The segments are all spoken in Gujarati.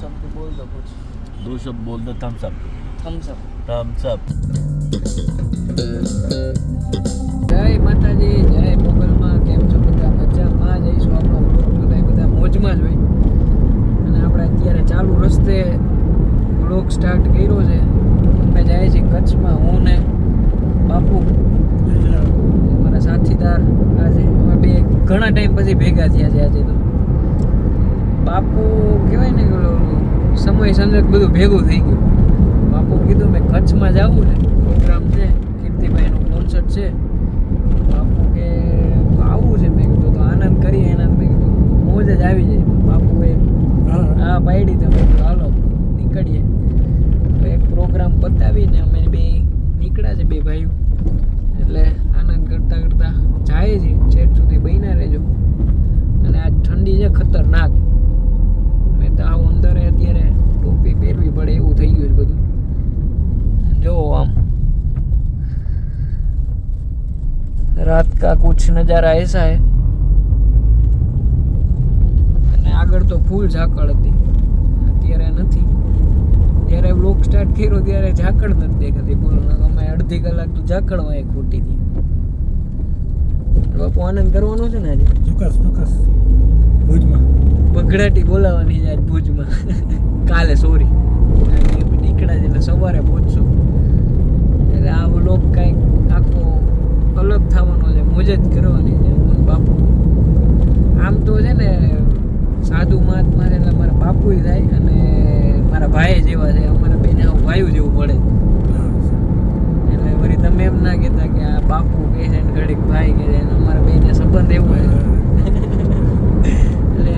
शब्द बोल दो कुछ। 2 शब्द बोल दो। Thumbs up. Thumbs up. Thumbs up. જય માતાજી, જય મોગલમાં. કેમ છો બધા? મજામાં જઈશું. આપણો બધા મોજમાં જ હોય. અને આપણે અત્યારે ચાલુ રસ્તે વ્લોગ સ્ટાર્ટ કર્યો છે. અમે જાય છીએ કચ્છમાં, હું ને બાપુ, મારા સાથીદાર. આજે અમે બે ઘણા ટાઈમ પછી ભેગા થયા છે. આજે તો બાપુ કહેવાય ને કે સમય સંજોગ બધું ભેગું થઈ ગયું. બાપુ કીધું મેં કચ્છમાં જવું ને, પ્રોગ્રામ છે, કીર્તિભાઈનું કોન્સર્ટ છે. બાપુ કે આવું છે. મેં કીધું તો આનંદ કરીએ. એના મેં કીધું મોજ જ આવી જાય. બાપુએ હા પાડી. તમે હાલો નીકળીએ. તો એક પ્રોગ્રામ પતાવીને અમે બે નીકળ્યા છે, બે ભાઈઓ. એટલે આનંદ કરતાં કરતાં જાય છે. છેક સુધી બન્યા રહેજો. અને આજ ઠંડી છે ખતરનાક. મેં તો આવું અંદર અત્યારે ટોપી પહેરવી પડે એવું થઈ ગયું છે બધું. જો આમ रात का कुछ नज़ारा ऐसा है. અને આગળ તો ફૂલ ઝાકળ હતી, અત્યારે નથી. જ્યારે વ્લોગ સ્ટાર્ટ કર્યો ત્યારે ઝાકળ નથી દેખાતી. બોલો ને, અમે અડધી કલાક તો ઝાકળમાં એક ખોટી હતી. બાપુ આનંદ કરવાનો છે ને આજે? ચોક્કસ ભુજમાં બગડાટી બોલાવવાની છે આજ ભુજમાં. કાલે સોરી નીકળ્યા છે એટલે સવારે પહોંચશું. એટલે આ વ્લોગ કંઈક આખો અલગ થવાનો છે, મોજ જ કરવાની છે. હું બાપુ આમ તો છે ને સાધુ મહાત્મા છે એટલે મારા બાપુ થાય અને મારા ભાઈ જેવા છે. અમારા બેને આવું ભાઈ જેવું મળે. એટલે વળી તમે એમ ના કહેતા કે આ બાપુ કહે છે ને ઘડીક ભાઈ કહે છે. અમારા બેને સંબંધ એવો છે. એટલે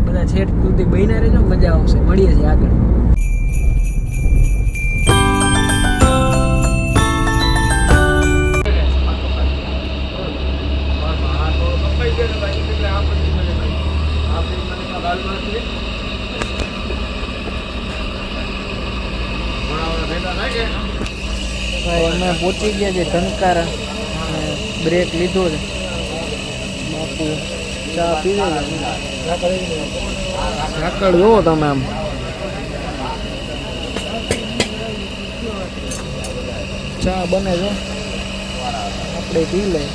બધા છેટ સુધી બન્યા રહેજો, મજા આવશે. મળીએ છીએ આગળ. ભાઈ અમે પહોંચી ગયા છે ટંકારા. બ્રેક લીધો છે. બાપુ ચા પીવે છે. ઝાકળ જુઓ તમે આમ. ચા બને છે, આપણે પી લઈએ.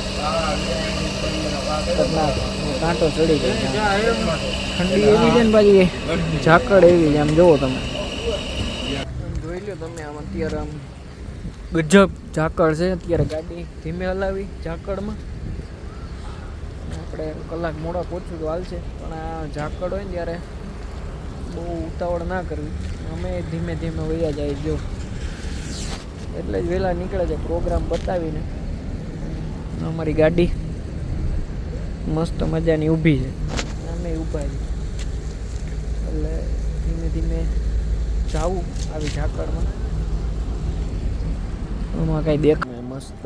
કાંટો ચડી ગયો. ઠંડી એવી છે ને પાછી, ઝાકળ એવી છે. આમ જુઓ તમે, જોઈ લો તમે. આમ અત્યારે આમ ગજબ ઝાકળ છે. અત્યારે ગાડી ધીમે હલાવી ઝાકળમાં. આપણે કલાક મોડા પહોંચવું તો હાલશે, પણ આ ઝાકળ હોય ને ત્યારે બહુ ઉતાવળ ના કરવી. અમે ધીમે ધીમે વયા જાય જો. એટલે જ વહેલા નીકળે છે પ્રોગ્રામ બતાવીને. અમારી ગાડી મસ્ત મજાની ઊભી છે, અમે ઊભા છીએ. એટલે ધીમે ધીમે જાવું આવી ઝાકળમાં. આમાં કાંઈ દેખાય. મસ્ત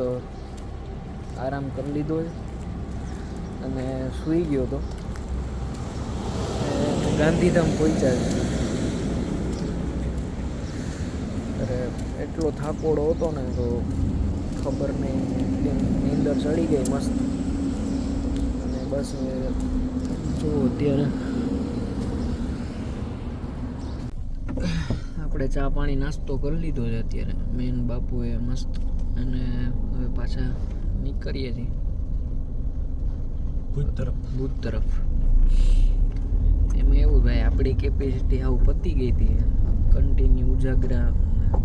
આરામ કરી લીધો છે અને સૂઈ ગયો હતો. ગાંધીધામ પહોંચ્યા છે. અરે એટલો થાકોડો હતો ને તો ખબર નહીં, નીંદર ચડી ગઈ મસ્ત. અને બસ જો અત્યારે આપણે ચા પાણી નાસ્તો કરી લીધો છે અત્યારે મેન બાપુએ મસ્ત. અને હવે પાછા નીકળીએ છીએ ભુજ તરફ. એમાં એવું ભાઈ, આપણી કેપેસિટી આવું પતી ગઈ હતી કન્ટિન્યુ ઉજાગરા.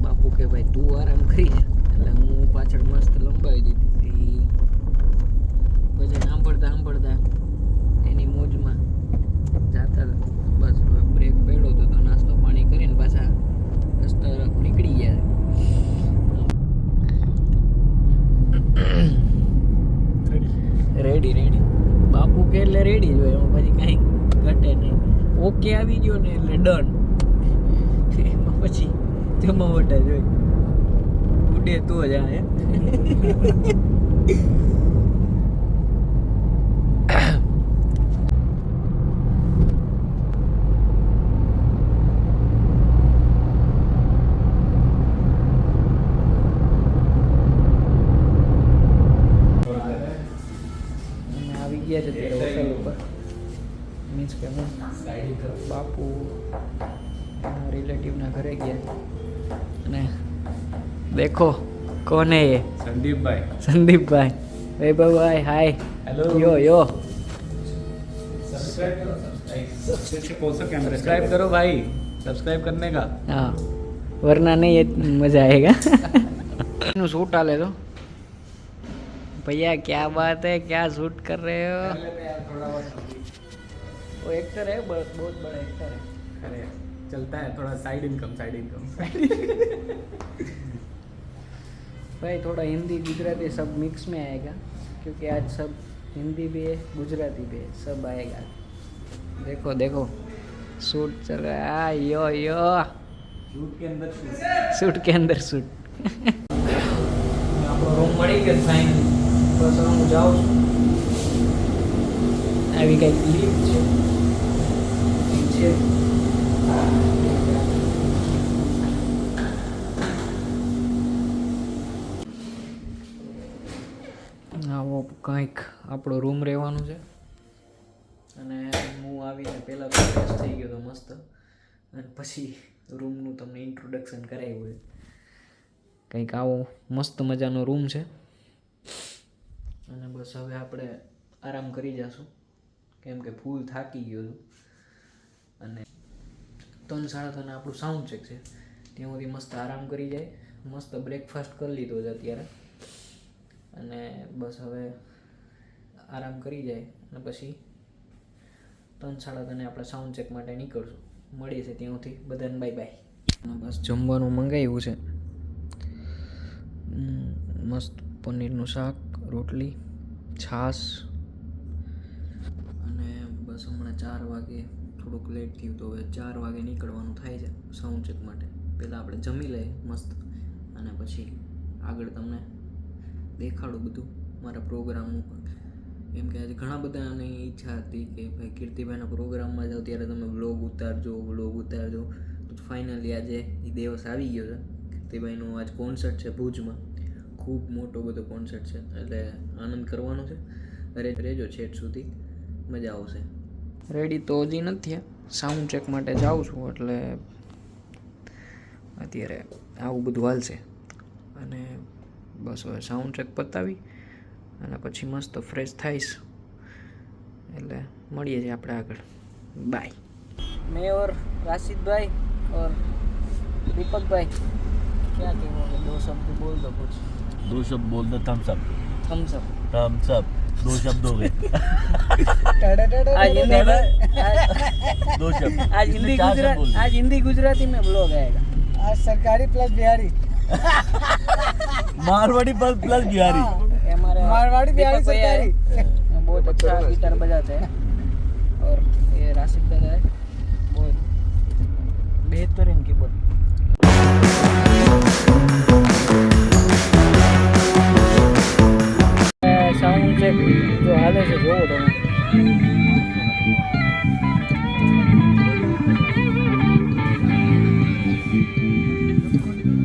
બાપુ કે ભાઈ તું આરામ કરી જા, એટલે હું પાછળ મસ્ત લંબાવી દીધી. ભજન સાંભળતા સાંભળતા એની મોજમાં જાતા. બસ બ્રેક પડ્યો તો નાસ્તો પાણી કરીને પાછા રસ્તા તરફ નીકળી ગયા. રેડી બાપુ કે એટલે રેડી જ હોય. એમાં પછી કાંઈ ઘટે નહીં. ઓકે આવી ગયો ને એટલે ડન. એમાં પછી જમાવટ જ હોય. ઉડે તો જ આ ગયા છે અત્યારે હોટલ ઉપર. મીન્સ કે હું બાપુ રિલેટિવના ઘરે ગયા અને દેખો કોને એ संदीप भाई સંદીપભાઈ વૈભવભાઈ હાય हेलो યો सब्सक्राइब करो भाई सब्सक्राइब करने का हाँ वरना नहीं ये मजा आएगा નું शूट डाले तो भैया क्या बात है क्या शूट कर रहे हो वो एक्टर है बहुत बड़ा एक्टर है अरे चलता है थोड़ा साइड इनकम भाई थोड़ा हिंदी गुजराती सब मिक्स में आएगा क्योंकि आज सब हिंदी भी है गुजराती भी है सब आएगा देखो देखो शूट चल रहा है यो शूट के अंदर शूट के अंदर शूट આપણો રૂમ મળી ગયો ફાઇનલી બસ હવે હું જાઉં છું આવી કંઈક લિફ્ટ છે આવો કંઈક આપણો રૂમ રહેવાનું છે અને હું આવીને પહેલાં તો ફ્રેશ થઈ ગયો તો મસ્ત અને પછી રૂમનું તમને ઇન્ટ્રોડક્શન કરાવ્યું હોય કંઈક આવો મસ્ત મજાનો રૂમ છે અને બસ હવે આપણે આરામ કરી જઈશું કેમ કે ફૂલ થાકી ગયો છું અને 3:30 આપણું સાઉન્ડ ચેક છે ત્યાં સુધી મસ્ત આરામ કરી જાય મસ્ત બ્રેકફાસ્ટ કરી લીધો છે અત્યારે અને બસ હવે આરામ કરી જાય અને પછી 3:30 આપણે સાઉન્ડ ચેક માટે નીકળશું મળીએ છીએ ત્યાંથી બધાને બાય બાય બસ જમવાનું મંગાવ્યું છે મસ્ત પનીરનું શાક રોટલી છાશ અને બસ હમણાં 4 વાગે થોડુંક લેટ થયું તો હવે 4 વાગે નીકળવાનું થાય છે સાઉન્ડ ચેક માટે પહેલાં આપણે જમી લઈએ મસ્ત અને પછી આગળ તમને દેખાડું બધું મારા પ્રોગ્રામનું પણ એમ કે આજે ઘણા બધાની ઈચ્છા હતી કે ભાઈ કીર્તિભાઈના પ્રોગ્રામમાં જાઓ ત્યારે તમે વ્લોગ ઉતારજો તો ફાઇનલી આજે એ દિવસ આવી ગયો છે કીર્તિભાઈનો આજ કોન્સર્ટ છે ભુજમાં ખૂબ મોટો બધો કોન્સર્ટ છે એટલે આનંદ કરવાનો છે અરે રહેજો છેટ સુધી મજા આવશે રેડી તો હજી નથી સાઉન્ડ ચેક માટે જાઉં છું એટલે અત્યારે આવું બધું હાલશે અને બસ હવે સાઉન્ડ ચેક પતાવી અને પછી મસ્ત ફ્રેશ થઈશ એટલે મળીએ છીએ આપણે આગળ બાય मैं और राशिद भाई और दीपक भाई क्या कहोगे 2 शब्द बोल दो कुछ 2 शब्द बोल दो थम्स अप हम सब 2 शब्द हो गए आज हिंदी 2 शब्द आज हिंदी गुजराती में ब्लॉग आएगा आज सरकारी प्लस बिहारी मारवाड़ी प्लस बिहारी हमारे मारवाड़ी बिहारी दीपक भैया सरकारी है, बहुत अच्छा गिटार बजाते हैं और ये राशिद दादा है बहुत बेहतरीन कीबोर्ड साउंड चेक जो हाले છે જોવો તમે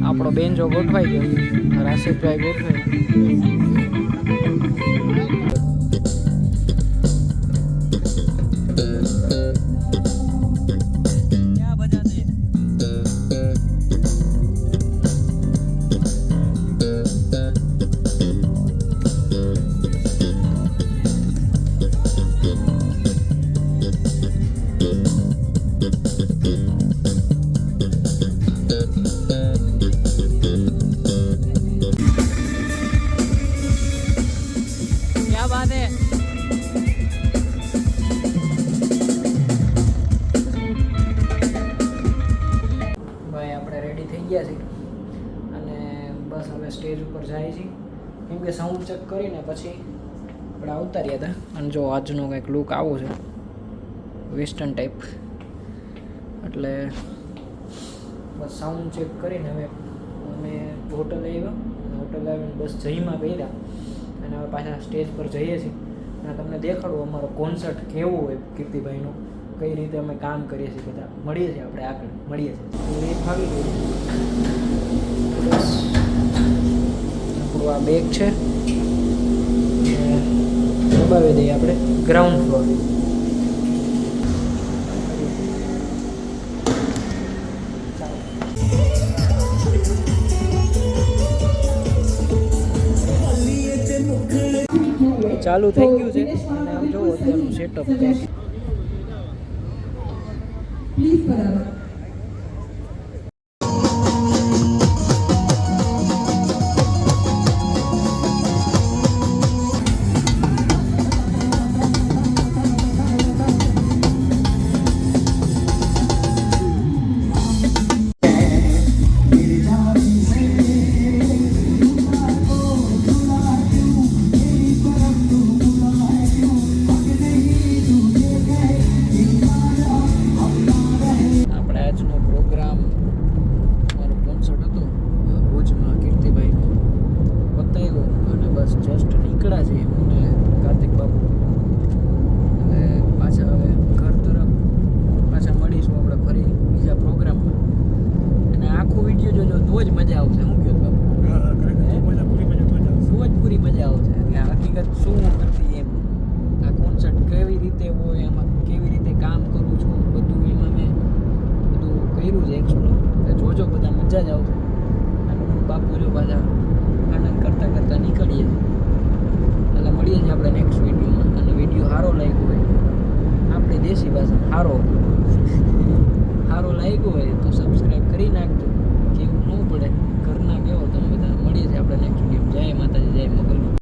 આપણો બેન્ચો ગોઠવાઈ ગયો રાશિદભાઈ ગોઠવાઈ ક્યાં બજાતે क्या बात है ભાઈ આપણે રેડી થઈ ગયા છીએ અને બસ હવે સ્ટેજ ઉપર જાય છે કેમ કે સાઉન્ડ ચેક કરીને પછી આપણે આવતા રહ્યા હતા અને જો આજનો કંઈક લુક આવો છે વેસ્ટર્ન ટાઈપ એટલે બસ સાઉન્ડ ચેક કરીને હવે અમે હોટલ આવ્યા હોટલ આવીને બસ જઈમાં કર્યા અને હવે પાછા સ્ટેજ પર જઈએ છીએ અને તમને દેખાડું અમારો કોન્સર્ટ કેવો હોય કીર્તિભાઈનો કઈ રીતે અમે કામ કરીએ છીએ બધા મળીએ છીએ આપણે આગળ મળીએ છીએ તો એ ફાવી ગયું બસ આપણું આ બેગ છે દબાવી દઈએ આપણે ગ્રાઉન્ડ ફ્લોર ચાલુ થઈ ગયું છે અને આમ જોવો અત્યારનું સેટઅપ કંઈક આપણે આજનો પ્રોગ્રામ મારો કોન્સર્ટ હતો ભુજમાં કીર્તિભાઈનો પતાવ્યો અને બસ જસ્ટ નીકળ્યા છે હું ને કાર્તિક બાબુ એટલે પાછા હવે ઘર તરફ પાછા મળીશું આપણે ફરી બીજા પ્રોગ્રામમાં અને આખું વિડીયો જોજો તો જ મજા આવશે શું કહો બાબુ તો જ પૂરી મજા આવશે કે હકીકત શું કરતી એમ આ કોન્સર્ટ કેવી રીતે હોય એમાં કેવી રીતે કામ કરું છું બધું એમાં મેં બધું કર્યું છે એકચ્યુઅલી જોજો બધા મજા જ આવશે અને હું બાપુ જો પાછા આનંદ કરતાં કરતાં નીકળીએ એટલે મળીએ છીએ આપણે નેક્સ્ટ વિડીયોમાં અને વિડીયો સારો લાગ્યો હોય આપણી દેશી ભાષા સારો લાગ્યો હોય તો સબસ્ક્રાઈબ કરી નાખજો કેવું ન પડે ઘરના કેવો તમે બધા મળીએ છીએ આપણે નેક્સ્ટ વિડીયો જય માતાજી જય મોગલ